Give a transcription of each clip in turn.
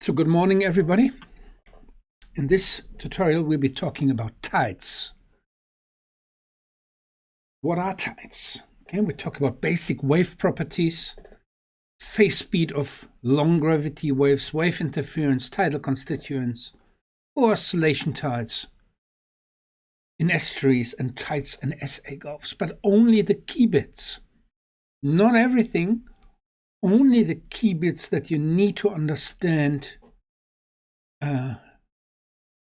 So good morning, everybody. In this tutorial, we'll be talking about tides. What are tides? Okay, we talk about basic wave properties, phase speed of long gravity waves, wave interference, tidal constituents, or oscillation tides in estuaries and tides in SA gulfs, but only the key bits. Not everything, only the key bits that you need to understand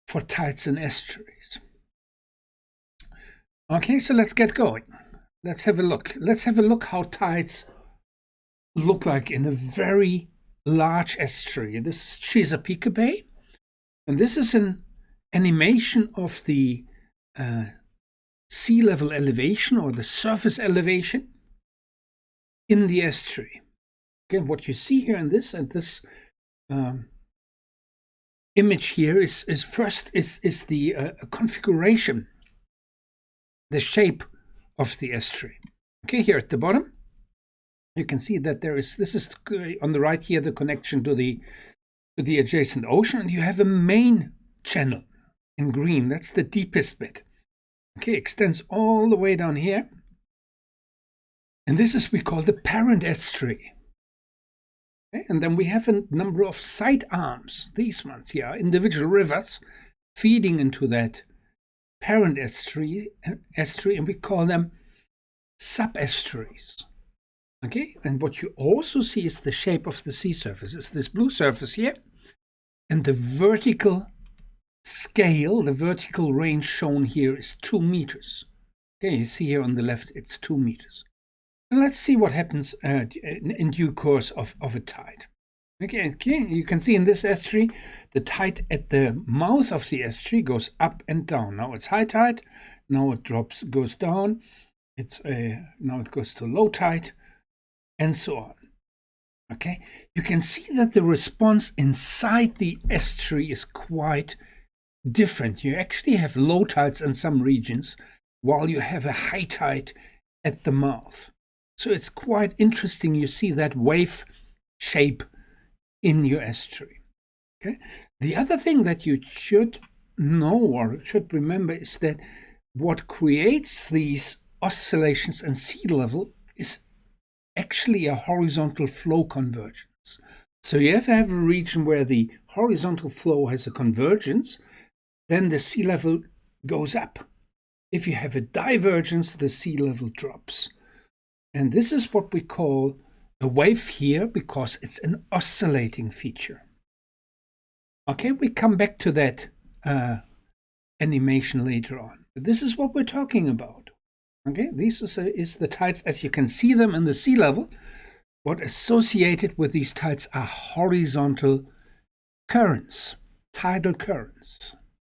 for tides and estuaries. Okay, so let's get going. Let's have a look. Let's have a look how tides look like in a very large estuary. This is Chesapeake Bay, and this is an animation of the sea level elevation or the surface elevation in the estuary. Again, what you see here in this image here is the configuration, the shape of the estuary. Okay, here at the bottom, you can see that this is on the right here, the connection to the adjacent ocean, and you have a main channel in green. That's the deepest bit. Okay, extends all the way down here, and this is we call the parent estuary. Okay, and then we have a number of side arms. These ones here, individual rivers feeding into that parent estuary, and we call them sub-estuaries. Okay, and what you also see is the shape of the sea surface. It's this blue surface here, and the vertical scale, the vertical range shown here is 2 meters. Okay, you see here on the left, it's 2 meters. And let's see what happens in due course of a tide. Okay, you can see in this estuary, the tide at the mouth of the estuary goes up and down. Now it's high tide, now it goes down. Now it goes to low tide, and so on. Okay, you can see that the response inside the estuary is quite different. You actually have low tides in some regions, while you have a high tide at the mouth. So it's quite interesting. You see that wave shape in your estuary. Okay. The other thing that you should know or should remember is that what creates these oscillations in sea level is actually a horizontal flow convergence. So you have to have a region where the horizontal flow has a convergence, then the sea level goes up. If you have a divergence, the sea level drops. And this is what we call a wave here because it's an oscillating feature. Okay, we come back to that animation later on. But this is what we're talking about. Okay, this is the tides as you can see them in the sea level. What associated with these tides are horizontal currents, tidal currents.